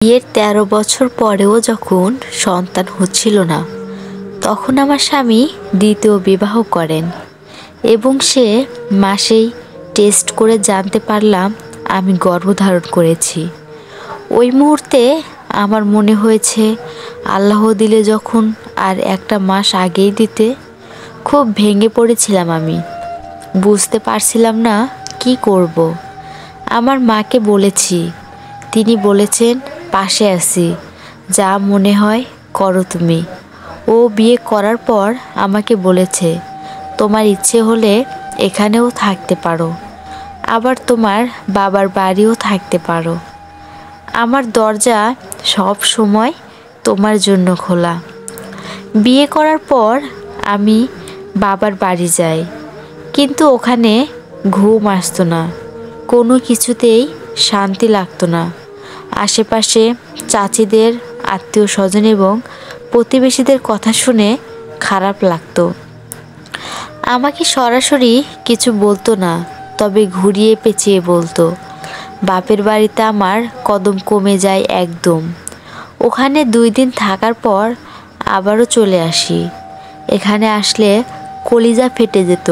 বিয়ের ১৩ বছর পরেও যখন সন্তান হচ্ছিল না, তখন আমার স্বামী দ্বিতীয় বিবাহ করেন এবং সে মাসেই টেস্ট করে জানতে পারলাম আমি গর্ভধারণ করেছি। ওই মুহূর্তে আমার মনে হয়েছে আল্লাহ দিলে যখন আর একটা মাস আগেই দিতে। খুব ভেঙে পড়েছিলাম আমি, বুঝতে পারছিলাম না কি করব। আমার মাকে বলেছি, তিনি বলেছেন পাশে আছি, যা মনে হয় করো তুমি। ও বিয়ে করার পর আমাকে বলেছে তোমার ইচ্ছে হলে এখানেও থাকতে পারো, আবার তোমার বাবার বাড়িও থাকতে পারো। আমার দরজা সব সময় তোমার জন্য খোলা। বিয়ে করার পর আমি বাবার বাড়ি যাই, কিন্তু ওখানে ঘুম আসতো না, কোনো কিছুতেই শান্তি লাগতো না। আশেপাশে চাচিদের, আত্মীয় স্বজন এবং প্রতিবেশীদের কথা শুনে খারাপ লাগতো। আমাকে সরাসরি কিছু বলতো না, তবে ঘুরিয়ে পেঁচিয়ে বলতো। বাপের বাড়িতে আমার কদম কমে যায় একদম। ওখানে ২ দিন থাকার পর আবারও চলে আসি। এখানে আসলে কলিজা ফেটে যেত।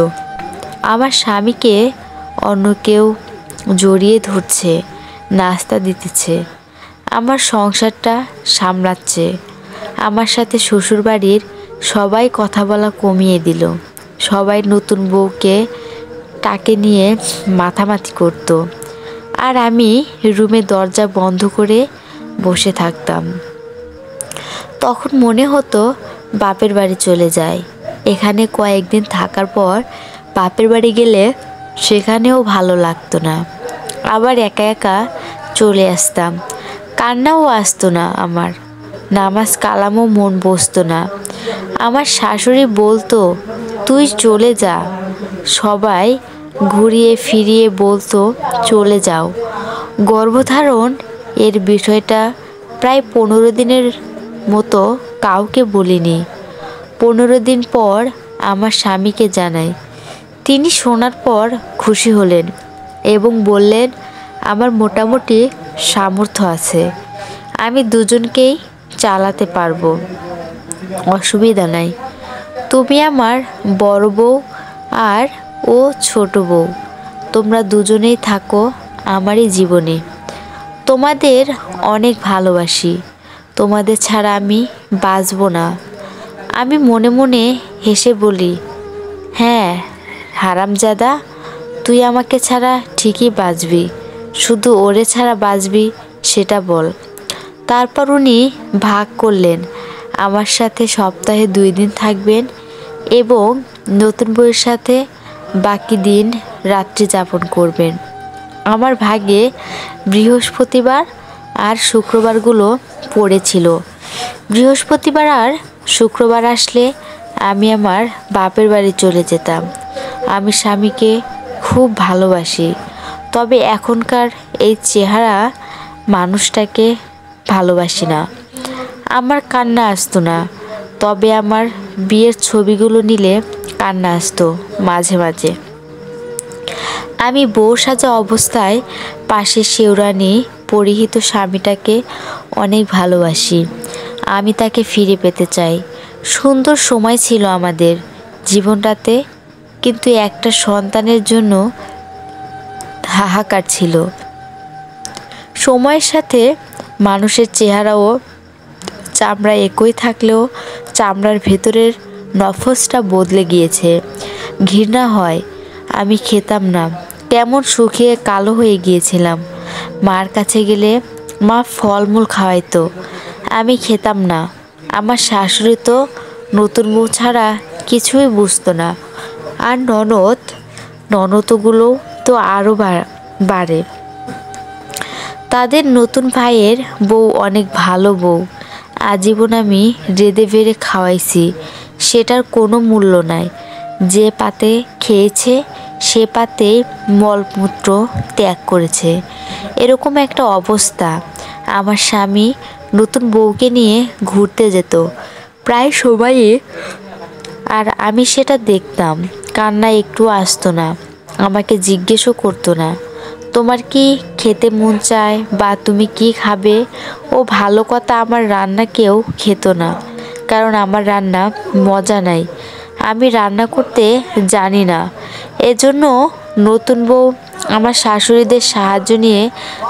আমার স্বামীকে অন্য কেউ জড়িয়ে ধরছে, নাস্তা দিতেছে, আমার সংসারটা সামলাচ্ছে। আমার সাথে শ্বশুরবাড়ির সবাই কথা বলা কমিয়ে দিল। সবাই নতুন বউকে টাকে নিয়ে মাথামাতি করত, আর আমি রুমে দরজা বন্ধ করে বসে থাকতাম। তখন মনে হতো বাপের বাড়ি চলে যায়। এখানে কয়েকদিন থাকার পর বাপের বাড়ি গেলে সেখানেও ভালো লাগতো না, আবার একা একা চলে আসতাম। কান্নাও আসতো না আমার, নামাজ কালামও মন বসতো না। আমার শাশুড়ি বলতো তুই চলে যা, সবাই ঘুরিয়ে ফিরিয়ে বলতো চলে যাও। গর্ভধারণ এর বিষয়টা প্রায় ১৫ দিনের মতো কাউকে বলিনি। ১৫ দিন পর আমার স্বামীকে জানাই। তিনি শোনার পর খুশি হলেন এবং বললেন আমার মোটামুটি সামর্থ্য আছে, আমি দুজনকেই চালাতে পারবো, অসুবিধা নাই। তুমি আমার বড় বউ আর ও ছোট বউ, তোমরা দুজনেই থাকো আমারই জীবনে। তোমাদের অনেক ভালোবাসি, তোমাদের ছাড়া আমি বাঁচব না। আমি মনে মনে হেসে বলি, হ্যাঁ হারামজাদা, তুই আমাকে ছাড়া ঠিকই বাঁচবি, শুধু ওরে ছাড়া বাঁচবি সেটা বল। তারপর উনি ভাগ করলেন, আমার সাথে সপ্তাহে ২ দিন থাকবেন এবং নতুন বউয়ের সাথে বাকি দিন রাত্রি যাপন করবেন। আমার ভাগ্যে বৃহস্পতিবার আর শুক্রবারগুলো পড়েছিল। বৃহস্পতিবার আর শুক্রবার আসলে আমি আমার বাপের বাড়ি চলে যেতাম। আমি স্বামীকে খুব ভালোবাসি, তবে এখনকার এই চেহারা মানুষটাকে ভালোবাসি না। আমার কান্না আসতো না, তবে আমার বিয়ের ছবিগুলো নিলে কান্না আসতো মাঝে মাঝে। আমি বউ সাজা অবস্থায় পাশে শেওরানি পরিহিত স্বামীটাকে অনেক ভালোবাসি। আমি তাকে ফিরে পেতে চাই। সুন্দর সময় ছিল আমাদের জীবনটাতে, কিন্তু একটা সন্তানের জন্য হাহাকার ছিল। সময়ের সাথে মানুষের চেহারা ও চামড়া একই থাকলেও চামড়ার ভেতরের নফসটা বদলে গিয়েছে। ঘৃণা হয়, আমি খেতাম না, কেমন শুকিয়ে কালো হয়ে গিয়েছিলাম। মার কাছে গেলে মা ফলমূল খাওয়াইতো, আমি খেতাম না। আমার শাশুড়ি তো নতুন বউ ছাড়া কিছুই বুঝতো না। আর ননদগুলো তো আরও বাড়ে। তাদের নতুন ভাইয়ের বউ অনেক ভালো বউ, আজীবন আমি রেঁধে বেড়ে খাওয়াইছি, সেটার কোনো মূল্য নাই। যে পাতে খেয়েছে সে পাতে মলমূত্র ত্যাগ করেছে, এরকম একটা অবস্থা। আমার স্বামী নতুন বউকে নিয়ে ঘুরতে যেত প্রায় সময়ই, আর আমি সেটা দেখতাম। কান্না একটু আসতো না, আমাকে জিজ্ঞেসও করতো না তোমার কি খেতে মন চায় বা তুমি কি খাবে? ও ভালো কথা, আমার রান্না কেউ খেত না, কারণ আমার রান্না মজা নাই, আমি রান্না করতে জানি না। এজন্য নতুন বউ আমার শাশুড়িদের সাহায্য নিয়ে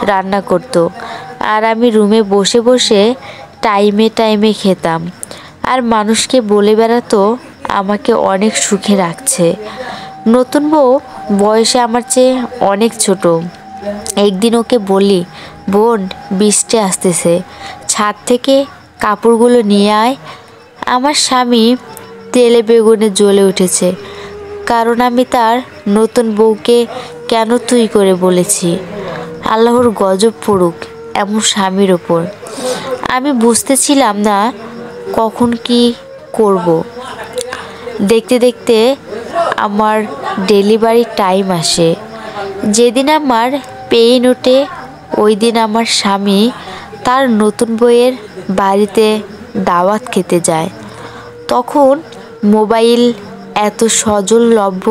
রান্না করত, আর আমি রুমে বসে বসে টাইমে টাইমে খেতাম। আর মানুষকে বলে বেড়াতো আমাকে অনেক সুখে রাখছে। নতুন বউ বয়সে আমার চেয়ে অনেক ছোট। একদিন ওকে বলি, বোন, বৃষ্টি আসতেছে, ছাদ থেকে কাপড়গুলো নিয়ে আয়। আমার স্বামী তেলে বেগুনে জ্বলে উঠেছে, কারণ আমি তার নতুন বউকে কেন তুই করে বলেছি। আল্লাহর গজব পড়ুক এমন স্বামীর ওপর। আমি বুঝতেছিলাম না কখন কি করব। দেখতে দেখতে আমার ডেলিভারির টাইম আসে। যেদিন আমার পেইন ওঠে ওই দিন আমার স্বামী তার নতুন বউয়ের বাড়িতে দাওয়াত খেতে যায়। তখন মোবাইল এত সহজলভ্য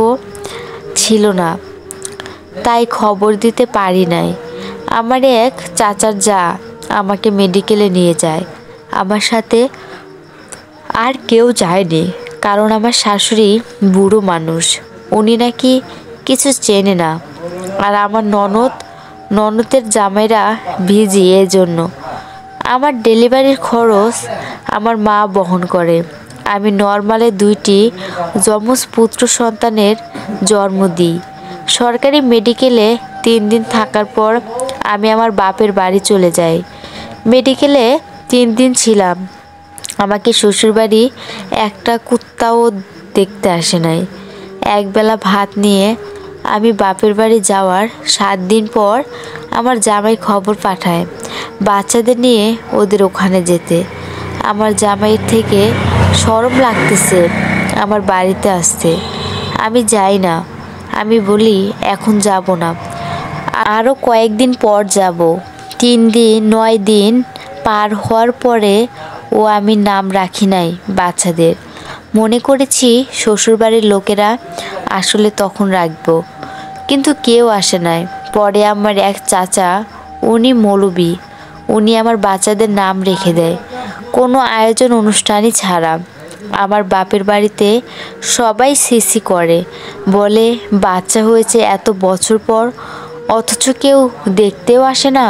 ছিল না, তাই খবর দিতে পারি নাই। আমার এক চাচার যা আমাকে মেডিকেলে নিয়ে যায়। আমার সাথে আর কেউ যায়নি, কারণ আমার শাশুড়ি বুড়ো মানুষ, উনি নাকি কিছু চেনে না। আর আমার ননদের জামাইরা ভিজি, এজন্য আমার ডেলিভারির খরচ আমার মা বহন করে। আমি নর্মালে 2টি যমজ পুত্র সন্তানের জন্ম দিই। সরকারি মেডিকেলে 3 দিন থাকার পর আমি আমার বাপের বাড়ি চলে যাই। মেডিকেলে 3 দিন ছিলাম। আমাকে শ্বশুরবাড়ি একটা কুত্তাও দেখতে আসে নাই। একবেলা ভাত নিয়ে আমি বাপের বাড়ি যাওয়ার 7 দিন পর আমার জামাই খবর পাঠায় বাচ্চাদের নিয়ে ওদের ওখানে যেতে। আমার জামাইয়ের থেকে শরম লাগতেছে আমার বাড়িতে আসতে। আমি যাই না। আমি বলি এখন যাব না, আরও কয়েকদিন পর যাব। 3 দিন 9 দিন পার হওয়ার পরে আমি নাম রাখি নাই বাচ্চাদের। মনে করেছি শ্বশুরবাড়ির লোকেরা আসলে তখন রাখবো, কিন্তু কেউ আসে নাই। পরে আমার এক চাচা, উনি মৌলবি, উনি আমার বাচ্চাদের নাম রেখে দেয় কোনো আয়োজন অনুষ্ঠানই ছাড়া। আমার বাপের বাড়িতে সবাই সিসি করে, বলে বাচ্চা হয়েছে এত বছর পর, অথচ কেউ দেখতেও আসে না।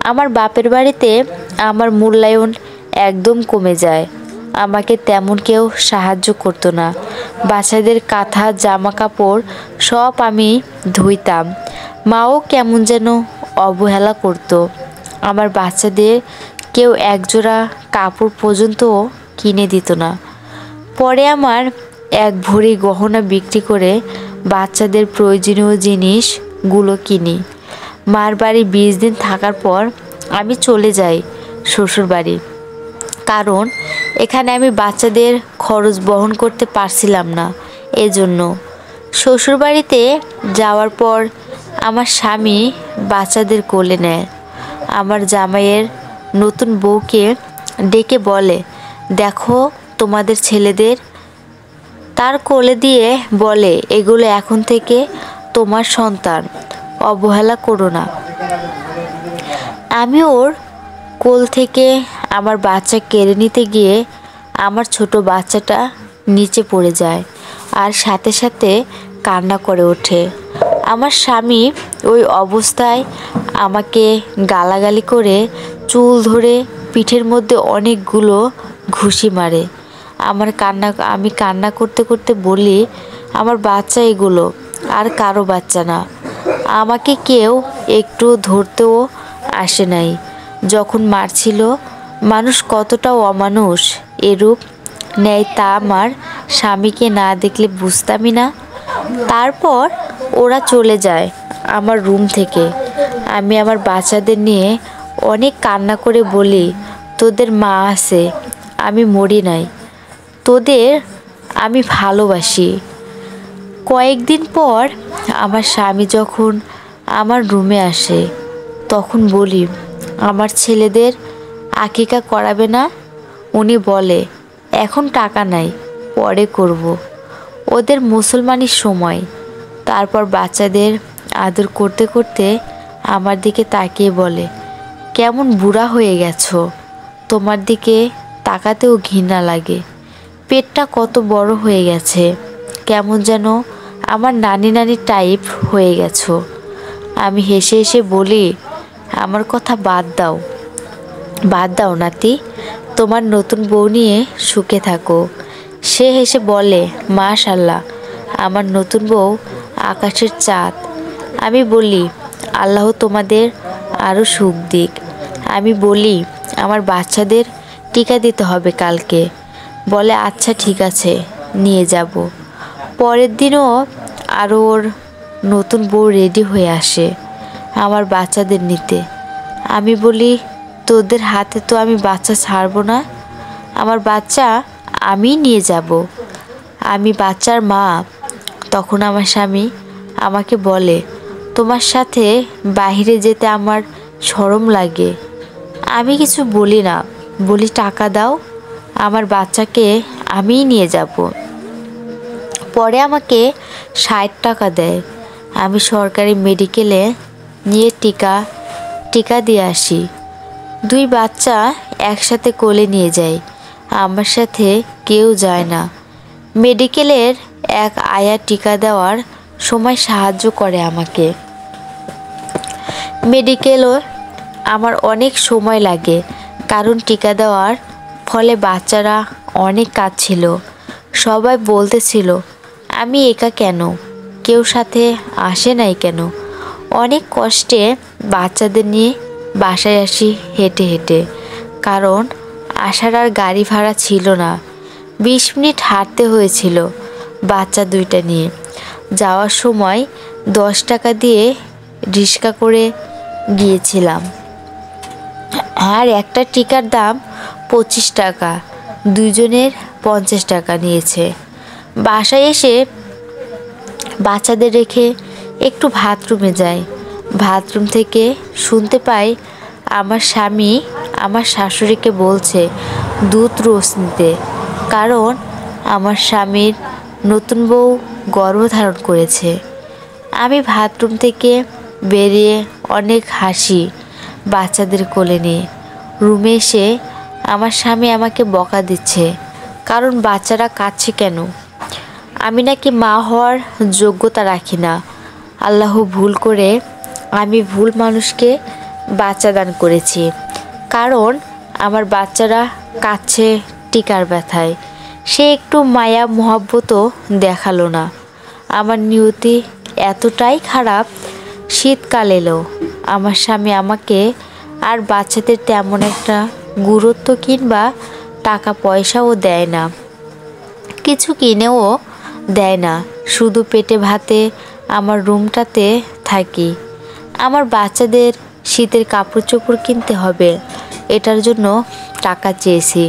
আমার বাপের বাড়িতে আমার মূল্যায়ন একদম কমে যায়। আমাকে তেমন কেউ সাহায্য করতো না। বাচ্চাদের কাঁথা জামা কাপড় সব আমি ধুইতাম। মাও কেমন যেন অবহেলা করতো। আমার বাচ্চাদের কেউ একজোড়া কাপড় পর্যন্ত কিনে দিত না। পরে আমার এক ভরি গহনা বিক্রি করে বাচ্চাদের প্রয়োজনীয় জিনিসগুলো কিনি। মার বাড়ি 20 দিন থাকার পর আমি চলে যাই শ্বশুর বাড়ি, কারণ এখানে আমি বাচ্চাদের খরচ বহন করতে পারছিলাম না। এজন্য শ্বশুরবাড়িতে যাওয়ার পর আমার স্বামী বাচ্চাদের কোলে নেয়। আমার জামাইয়ের নতুন বউকে ডেকে বলে, দেখো তোমাদের ছেলেদের, তার কোলে দিয়ে বলে, এগুলো এখন থেকে তোমার সন্তান, অবহেলা করো না। আমি ওর কোল থেকে আমার বাচ্চা কেড়ে নিতে গিয়ে আমার ছোট বাচ্চাটা নিচে পড়ে যায় আর সাথে সাথে কান্না করে ওঠে। আমার স্বামী ওই অবস্থায় আমাকে গালাগালি করে চুল ধরে পিঠের মধ্যে অনেকগুলো ঘুষি মারে। আমি কান্না করতে করতে বলি, আমার বাচ্চা এগুলো, আর কারো বাচ্চা না। আমাকে কেউ একটু ধরতেও আসে নাই। যখন মারছিল, মানুষ কতটা অমানুষ এরূপ নেয় তা আমার স্বামীকে না দেখলে বুঝতামই না। তারপর ওরা চলে যায় আমার রুম থেকে। আমি আমার বাচ্চাদের নিয়ে অনেক কান্না করে বলি, তোদের মা আছে, আমি মরি নাই, তোদের আমি ভালোবাসি। কয়েকদিন পর আমার স্বামী যখন আমার রুমে আসে, তখন বলি, আমার ছেলেদের আকিকা করাবে না? উনি বলে, এখন টাকা নাই, পরে করব, ওদের মুসলমানির সময়। তারপর বাচ্চাদের আদর করতে করতে আমার দিকে তাকিয়ে বলে, কেমন বুড়া হয়ে গেছো, তোমার দিকে তাকাতেও ঘৃণা লাগে, পেটটা কত বড় হয়ে গেছে, কেমন যেন আমার নানি নানি টাইপ হয়ে গেছো। আমি হেসে হেসে বলি, আমার কথা বাদ দাও, বাদ দাও নাতি, তোমার নতুন বউ নিয়ে সুখে থাকো। সে হেসে বলে, মাশাল্লাহ, আমার নতুন বউ আকাশের চাঁদ। আমি বলি, আল্লাহ তোমাদের আরও সুখ দিক। আমি বলি, আমার বাচ্চাদের টিকা দিতে হবে কালকে। বলে, আচ্ছা ঠিক আছে, নিয়ে যাব। পরের দিনও আরও ওর নতুন বউ রেডি হয়ে আসে আমার বাচ্চাদের নিতে। আমি বলি, তোদের হাতে তো আমি বাচ্চা ছাড়বো না, আমার বাচ্চা আমি নিয়ে যাব, আমি বাচ্চার মা। তখন আমার স্বামী আমাকে বলে, তোমার সাথে বাইরে যেতে আমার শরম লাগে। আমি কিছু বলি না, বলি, টাকা দাও, আমার বাচ্চাকে আমিই নিয়ে যাব। পরে আমাকে 60 টাকা দেয়। আমি সরকারি মেডিকেলে নিয়ে টিকা দিয়ে আসি। 2 বাচ্চা একসাথে কোলে নিয়ে যাই, আমার সাথে কেউ যায় না। মেডিকেলের এক আয়া টিকা দেওয়ার সময় সাহায্য করে আমাকে। মেডিকেলও আমার অনেক সময় লাগে, কারণ টিকা দেওয়ার ফলে বাচ্চারা অনেক কাঁদছিল। সবাই বলতেছিল, আমি একা কেন, কেউ সাথে আসে নাই কেন। অনেক কষ্টে বাচ্চাদের নিয়ে বাসায় আসি হেঁটে হেঁটে, কারণ আসার আর গাড়ি ভাড়া ছিল না। 20 মিনিট হাঁটতে হয়েছিল বাচ্চা 2টা নিয়ে। যাওয়ার সময় 10 টাকা দিয়ে রিক্সা করে গিয়েছিলাম, আর একটা টিকার দাম 25 টাকা, দুজনের 50 টাকা নিয়েছে। বাসায় এসে বাচ্চাদের রেখে একটু বাথরুমে যাই। বাথরুম থেকে শুনতে পাই আমার স্বামী আমার শাশুড়িকে বলছে দুধ রোজ নিতে, কারণ আমার স্বামীর নতুন বউ গর্ভধারণ করেছে। আমি বাথরুম থেকে বেরিয়ে অনেক হাসি বাচ্চাদের কোলে নিয়ে। রুমে এসে আমার স্বামী আমাকে বকা দিচ্ছে, কারণ বাচ্চারা কাঁদছে কেন। আমি নাকি মা হওয়ার যোগ্যতা রাখি না। আল্লাহ ভুল করে আমি ভুল মানুষকে বাচ্চা দান করেছি, কারণ আমার বাচ্চারা কাঁদছে টিকার ব্যথায়। সে একটু মায়া মহব্বতও দেখালো না। আমার নিয়তি এতটাই খারাপ, শীতকাল এলো, আমার স্বামী আমাকে আর বাচ্চাদের তেমন একটা গুরুত্ব কিংবা টাকা পয়সাও দেয় না, কিছু কিনেও দেয় না। শুধু পেটে ভাতে আমার রুমটাতে থাকি। আমার বাচ্চাদের শীতের কাপড় চোপড় কিনতে হবে, এটার জন্য টাকা চেয়েছি।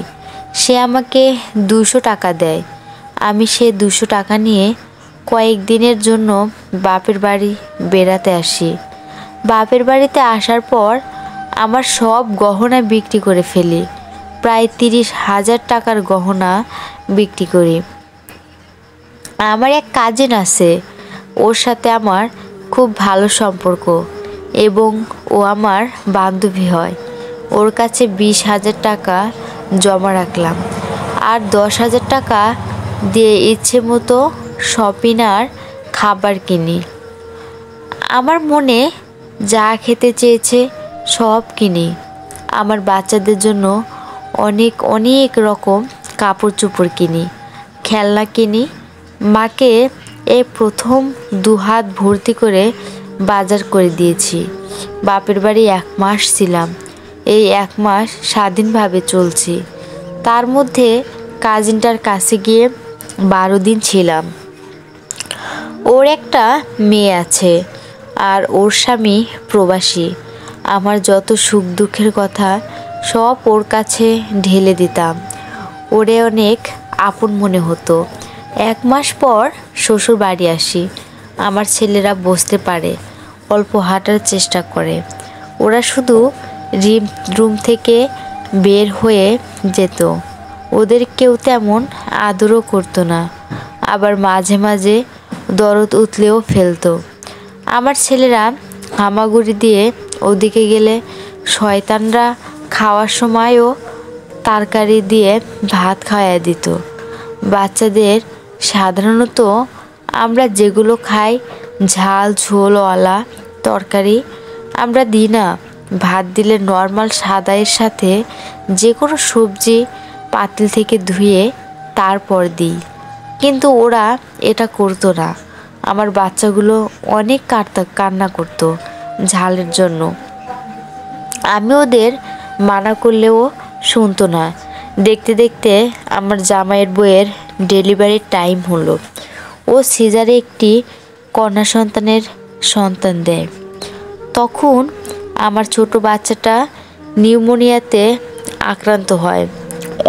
সে আমাকে 200 টাকা দেয়। আমি সে 200 টাকা নিয়ে কয়েকদিনের জন্য বাপের বাড়ি বেড়াতে আসি। বাপের বাড়িতে আসার পর আমার সব গহনা বিক্রি করে ফেলি। প্রায় 30,000 টাকার গহনা বিক্রি করি। আমার এক কাজিন আছে, ওর সাথে আমার খুব ভালো সম্পর্ক এবং ও আমার বান্ধবী হয়। ওর কাছে 20,000 টাকা জমা রাখলাম, আর 10,000 টাকা দিয়ে ইচ্ছে মতো শপিং আর খাবার কিনি। আমার মনে যা খেতে চেয়েছে সব কিনি। আমার বাচ্চাদের জন্য অনেক অনেক রকম কাপড় চোপড় কিনি, খেলনা কিনি। মাকে প্রথম 2 হাত ভর্তি করে বাজার করে দিয়েছি। বাপের বাড়ি 1 মাস ছিলাম। এই 1 মাস স্বাধীনভাবে চলছি। তার মধ্যে কাজিনটার কাছে গিয়ে 12 দিন ছিলাম। ওর একটা মেয়ে আছে, আর ওর স্বামী প্রবাসী। আমার যত সুখ দুঃখের কথা সব ওর কাছে ঢেলে দিতাম। ওরে অনেক আপন মনে হতো। 1 মাস পর শ্বশুর বাড়ি আসি। আমার ছেলেরা বসতে পারে, অল্প হাঁটার চেষ্টা করে। ওরা শুধু রুম থেকে বের হয়ে যেত। ওদের কেউ তেমন আদরও করতো না, আবার মাঝে মাঝে দরদ উতলেও ফেলতো। আমার ছেলেরা হামাগুড়ি দিয়ে ওদিকে গেলে শয়তানরা খাওয়ার সময়ও তরকারি দিয়ে ভাত খাওয়াইয়া দিত। বাচ্চাদের সাধারণত আমরা যেগুলো খাই ঝাল ঝোলওয়ালা তরকারি আমরা দিই না, ভাত দিলে নর্মাল সাদাইয়ের সাথে যে কোনো সবজি পাতিল থেকে ধুয়ে তারপর দিই, কিন্তু ওরা এটা করতো না। আমার বাচ্চাগুলো অনেক কান্না করতো ঝালের জন্য। আমি ওদের মানা করলেও শুনতো না। দেখতে দেখতে আমার জামাইয়ের বউয়ের ডেলিভারির টাইম হলো। ও সিজারে একটি কন্যা সন্তান দেয়। তখন আমার ছোট বাচ্চাটা নিউমোনিয়াতে আক্রান্ত হয়।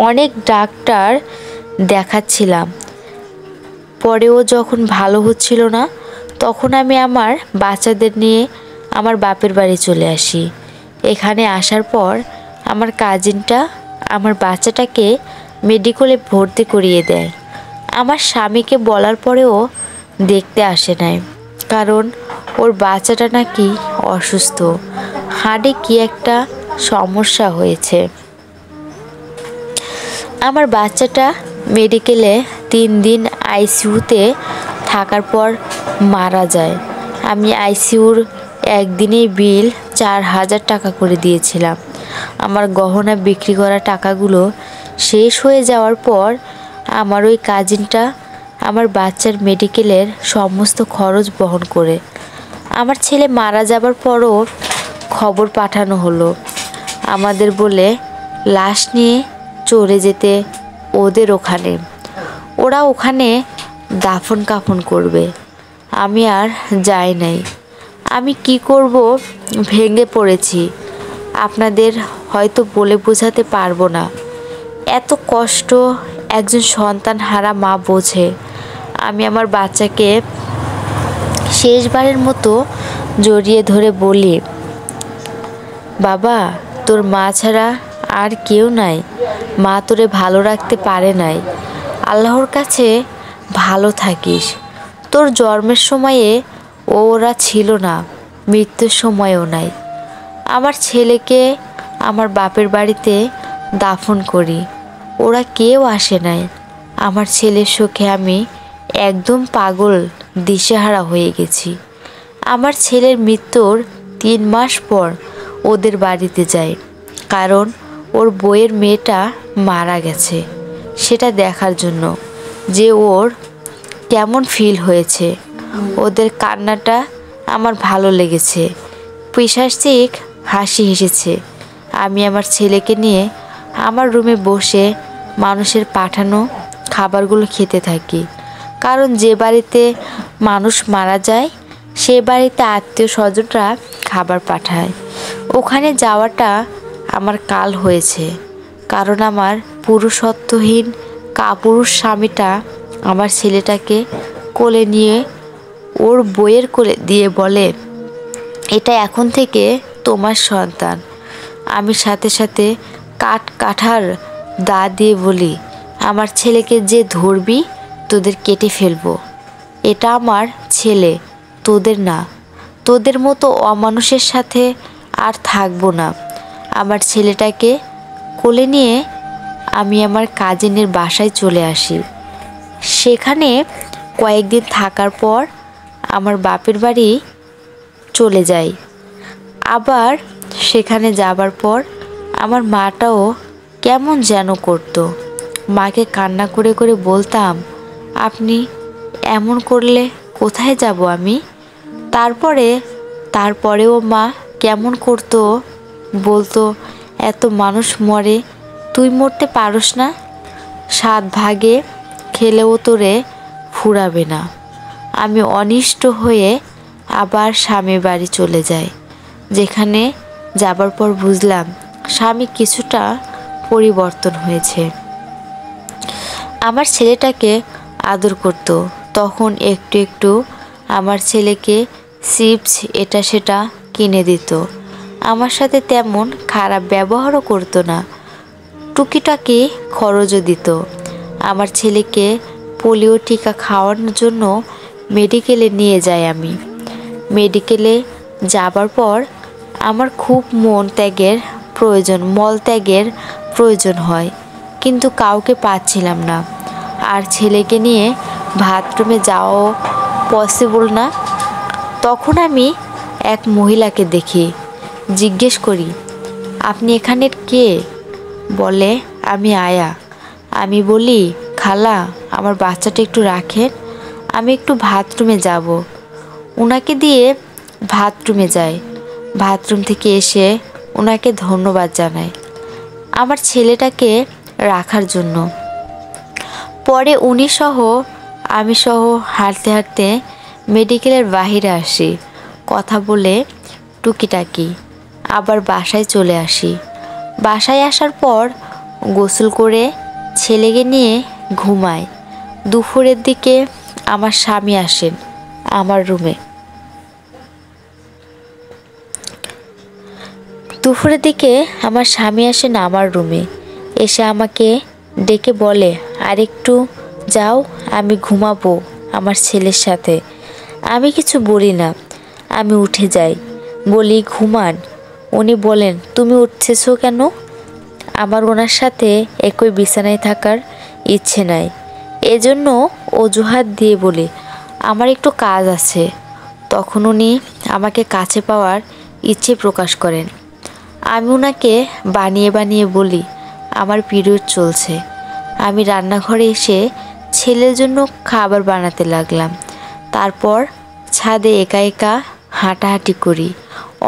অনেক ডাক্তার দেখাচ্ছিলাম, পরেও যখন ভালো হচ্ছিল না তখন আমি আমার বাচ্চাদের নিয়ে আমার বাপের বাড়ি চলে আসি। এখানে আসার পর আমার কাজিনটা আমার বাচ্চাটাকে মেডিকেলে ভর্তি করিয়ে দেয়। আমার স্বামীকে বলার পরেও দেখতে আসে নাই, কারণ ওর বাচ্চাটা নাকি অসুস্থ, হাড়ে কি একটা সমস্যা হয়েছে। আমার বাচ্চাটা মেডিকেলে 3 দিন আইসিইউতে থাকার পর মারা যায়। আমি আইসিইউর একদিনেই বিল 4000 টাকা করে দিয়েছিলাম। আমার গহনা বিক্রি করা টাকাগুলো শেষ হয়ে যাওয়ার পর আমার ওই কাজিনটা আমার বাচ্চার মেডিকেলের সমস্ত খরচ বহন করে। আমার ছেলে মারা যাবার পরও খবর পাঠানো হলো আমাদের বলে লাশ নিয়ে চলে যেতে ওদের ওখানে। ওরা ওখানে দাফন কাফন করবে। আমি আর যাই নাই। আমি কি করব ভেঙে পড়েছি। আপনাদের হয়তো বলে বোঝাতে পারবো না। এত কষ্ট একজন সন্তান হারা মা বোঝে। আমি আমার বাচ্চাকে শেষবারের মতো জড়িয়ে ধরে বলি, বাবা তোর মা ছাড়া আর কেউ নাই, মা তোরে ভালো রাখতে পারে নাই। আল্লাহর কাছে ভালো থাকিস। তোর জন্মের সময়ে ওরা ছিল না, মৃত্যুর সময়ও নাই। আমার ছেলেকে আমার বাপের বাড়িতে দাফন করি, ওরা কেউ আসে নাই। আমার ছেলের শোকে আমি একদম পাগল দিশেহারা হয়ে গেছি। আমার ছেলের মৃত্যুর 3 মাস পর ওদের বাড়িতে যাই, কারণ ওর বউয়ের মেয়েটা মারা গেছে, সেটা দেখার জন্য যে ওর কেমন ফিল হয়েছে। ওদের কান্নাটা আমার ভালো লেগেছে। পিশাচিক হাসি হেসেছে। আমি আমার ছেলেকে নিয়ে আমার রুমে বসে মানুষের পাঠানো খাবারগুলো খেতে থাকি, কারণ যে বাড়িতে মানুষ মারা যায় সে বাড়িতে আত্মীয় স্বজনরা খাবার পাঠায়। ওখানে যাওয়াটা আমার কাল হয়েছে, কারণ আমার পুরুষত্বহীন কাপুরুষ স্বামীটা আমার ছেলেটাকে কোলে নিয়ে ওর বইয়ের কোলে দিয়ে বলে, এটা এখন থেকে তোমার সন্তান। আমি সাথে সাথে কাঠার দা দিয়ে বলি, আমার ছেলেকে যে ধরবি তোদের কেটে ফেলবো। এটা আমার ছেলে, তোদের না। তোদের মতো অমানুষের সাথে আর থাকবো না। আমার ছেলেটাকে কোলে নিয়ে আমি আমার কাজিনের বাসায় চলে আসি। সেখানে কয়েকদিন থাকার পর আমার বাপের বাড়ি চলে যাই। আবার সেখানে যাবার পর আমার মাটাও কেমন যেন করতো। মাকে কান্না করে করে বলতাম, আপনি এমন করলে কোথায় যাব আমি? তারপরেও মা কেমন করতো, বলতো, এত মানুষ মরে, তুই মরতে পারস না? 7 ভাগে খেলেও তোরে ফুরাবে না। আমি অনিষ্ট হয়ে আবার স্বামীর বাড়ি চলে যাই, যেখানে যাবার পর বুঝলাম স্বামী কিছুটা পরিবর্তন হয়েছে। আমার ছেলেটাকে আদর করত। তখন একটু একটু আমার ছেলেকে চিপস এটা সেটা কিনে দিত। আমার সাথে তেমন খারাপ ব্যবহারও করতো না, টুকিটাকি খরচও দিত। আমার ছেলেকে পোলিও টিকা খাওয়ানোর জন্য মেডিকেলে নিয়ে যাই আমি। মেডিকেলে যাবার পর আমার খুব মলত্যাগের প্রয়োজন হয়, কিন্তু কাউকে পাচ্ছিলাম না। আর ছেলেকে নিয়ে বাথরুমে যাওয়াও পসিবল না। তখন আমি এক মহিলাকে দেখি, জিজ্ঞেস করি, আপনি এখানের কে? বলে, আমি আয়া। আমি বলি, খালা, আমার বাচ্চাটা একটু রাখেন, আমি একটু বাথরুমে যাব। ওনাকে দিয়ে বাথরুমে যাই। বাথরুম থেকে এসে ওনাকে ধন্যবাদ জানাই আমার ছেলেটাকে রাখার জন্য। পরে আমি সহ হাঁটতে হাঁটতে মেডিকেলের বাহিরে আসি, কথা বলে টুকিটাকি আবার বাসায় চলে আসি। বাসায় আসার পর গোসল করে ছেলেকে নিয়ে ঘুমাই। দুপুরের দিকে আমার স্বামী আসেন আমার রুমে। এসে আমাকে ডেকে বলে, আরেকটু যাও, আমি ঘুমাবো আমার ছেলের সাথে। আমি কিছু বলি না, আমি উঠে যাই, বলি, ঘুমান। উনি বলেন, তুমি উঠতেছো কেন? আমার ওনার সাথে একই বিছানায় থাকার ইচ্ছে নাই, এজন্য অজুহাত দিয়ে বলি, আমার একটু কাজ আছে। তখন উনি আমাকে কাছে পাওয়ার ইচ্ছে প্রকাশ করেন। আমি ওনাকে বানিয়ে বানিয়ে বলি, আমার পিরিয়ড চলছে। আমি রান্নাঘরে এসে ছেলের জন্য খাবার বানাতে লাগলাম। তারপর ছাদে একা একা হাঁটাহাঁটি করি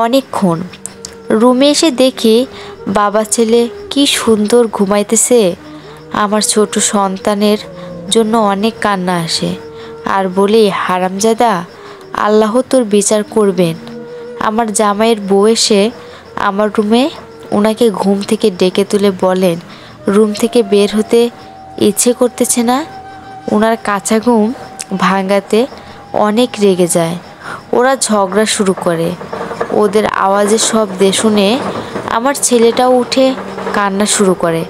অনেকক্ষণ। রুমে এসে দেখি বাবা ছেলে কি সুন্দর ঘুমাইতেছে। আমার ছোট সন্তানের জন্য অনেক কান্না আসে, আর বলি, হারামজাদা, আল্লাহ তোর বিচার করবেন। আমার জামাইয়ের বউ এসে আমার রুমে ওনাকে ঘুম থেকে ডেকে তুলে বলেন, রুম থেকে বের হতে ইচ্ছে করতেছে না। ওনার কাঁচা ঘুম ভাঙাতে অনেক রেগে যায়। ওরা ঝগড়া শুরু করে। ওদের আওয়াজের শব্দে শুনে আমার ছেলেটাও উঠে কান্না শুরু করে।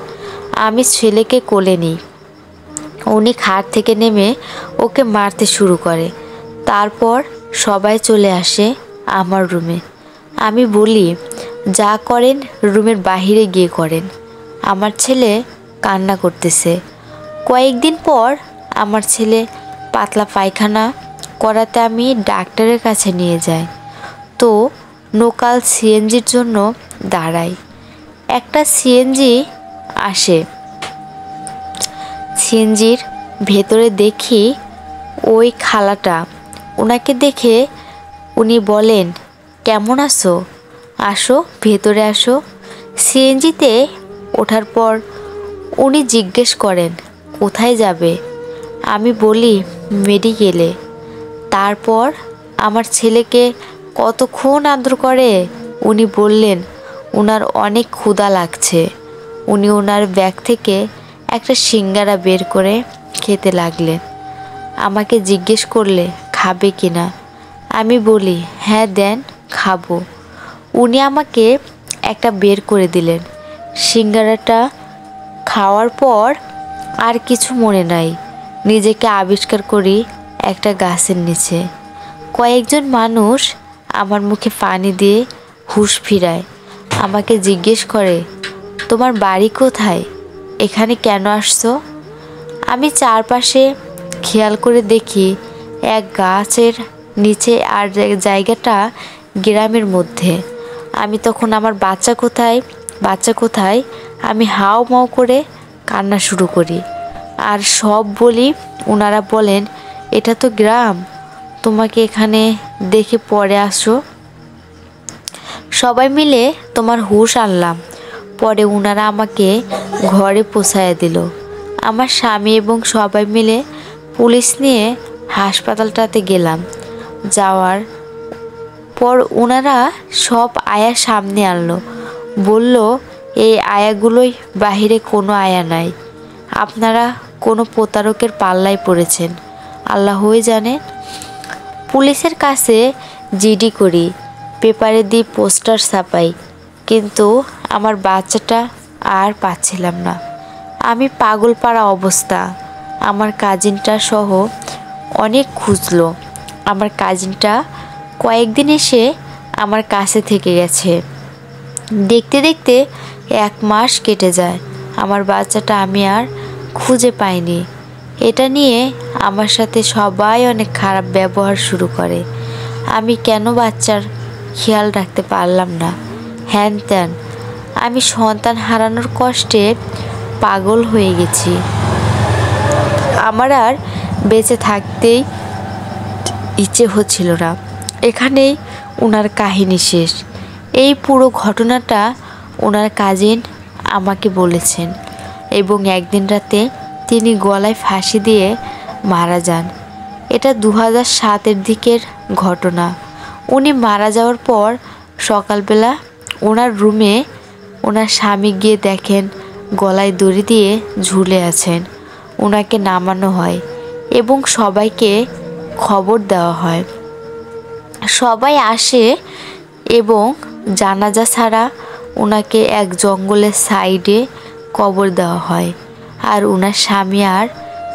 আমি ছেলেকে কোলে নিই। উনি খাট থেকে নেমে ওকে মারতে শুরু করে। তারপর সবাই চলে আসে আমার রুমে। আমি বলি, যা করেন রুমের বাহিরে গিয়ে করেন। আমার ছেলে কান্না করতেছে। কয়েকদিন পর আমার ছেলে পাতলা পায়খানা করাতে আমি ডাক্তারের কাছে নিয়ে যাই। তো লোকাল সিএনজির জন্য দাঁড়াই। একটা সিএনজি আসে। সিএনজির ভেতরে দেখি ওই খালাটা। ওনাকে দেখে উনি বলেন, কেমন আছো? আসো, ভেতরে আসো। সিএনজিতে ওঠার পর উনি জিজ্ঞেস করেন, কোথায় যাবে? আমি বলি, মেডিকেলে। তারপর আমার ছেলেকে কতক্ষণ আদর করে। উনি বললেন, ওনার অনেক ক্ষুধা লাগছে। উনি ওনার ব্যাগ থেকে একটা সিঙ্গারা বের করে খেতে লাগলেন। আমাকে জিজ্ঞেস করলে খাবে কি না। আমি বলি, হ্যাঁ দেন, খাবো। উনি আমাকে একটা বের করে দিলেন। সিঙ্গারাটা খাওয়ার পর আর কিছু মনে নাই। নিজেকে আবিষ্কার করি একটা গাছের নিচে। কয়েকজন মানুষ আমার মুখে পানি দিয়ে হুঁশ ফিরায়। আমাকে জিজ্ঞেস করে, তোমার বাড়ি কোথায়? এখানে কেন আসছো? আমি চারপাশে খেয়াল করে দেখি এক গাছের নিচে, আর জায়গাটা গ্রামের মধ্যে। আমি তখন আমার বাচ্চা কোথায় আমি হাও মাও করে কান্না শুরু করি আর সব বলি। ওনারা বলেন, এটা তো গ্রাম, তোমাকে এখানে দেখে পরে আসো। সবাই মিলে তোমার হুঁশ আনলাম। পরে ওনারা আমাকে ঘরে পৌঁছায় দিল। আমার স্বামী এবং সবাই মিলে পুলিশ নিয়ে হাসপাতালটাতে গেলাম। যাওয়ার পর ওনারা সব আয়া সামনে আনলো। বলল, এই আয়াগুলোই, বাহিরে কোনো আয়া নাই। আপনারা কোনো প্রতারকের পাল্লায় পড়েছেন, আল্লাহই জানে। পুলিশের কাছে জিডি করি, পেপারে দিয়ে পোস্টার ছাপাই, কিন্তু আমার বাচ্চাটা আর পাচ্ছিলাম না। আমি পাগল পাড়া অবস্থা। আমার কাজিনটা সহ অনেক খুঁজলো। আমার কাজিনটা কয়েকদিন এসে আমার কাছে থেকে গেছে। দেখতে দেখতে 1 মাস কেটে যায়। আমার বাচ্চাটা আমি আর খুঁজে পাইনি। এটা নিয়ে আমার সাথে সবাই অনেক খারাপ ব্যবহার শুরু করে। আমি কেন বাচ্চার খেয়াল রাখতে পারলাম না, হ্যান ত্যান। আমি সন্তান হারানোর কষ্টে পাগল হয়ে গেছি। আমার আর বেঁচে থাকতেই ইচ্ছে হচ্ছিল না। এখানেই ওনার কাহিনী শেষ। এই পুরো ঘটনাটা ওনার কাজিন আমাকে বলেছেন এবং একদিন রাতে তিনি গলায় ফাঁসি দিয়ে মারা যান। এটা 2007-এর দিকের ঘটনা। উনি মারা যাওয়ার পর সকালবেলা ওনার রুমে ওনার স্বামী গিয়ে দেখেন গলায় দড়ি দিয়ে ঝুলে আছেন। ওনাকে নামানো হয় এবং সবাইকে খবর দেওয়া হয়। সবাই আসে এবং জানাজা ছাড়া ওনাকে এক জঙ্গলের সাইডে কবর দেওয়া হয়। আর ওনার স্বামী আর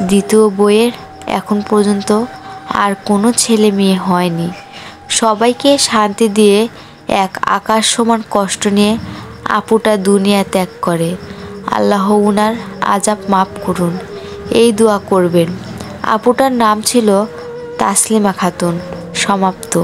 দ্বিতীয় বউয়ের এখন পর্যন্ত আর কোনো ছেলে মেয়ে হয়নি। সবাইকে শান্তি দিয়ে এক আকাশ সমান কষ্ট নিয়ে আপুটা দুনিয়া ত্যাগ করে। আল্লাহ উনার আযাব মাফ করুন, এই দোয়া করবেন। আপুটার নাম ছিল তাসলিমা খাতুন। সমাপ্ত।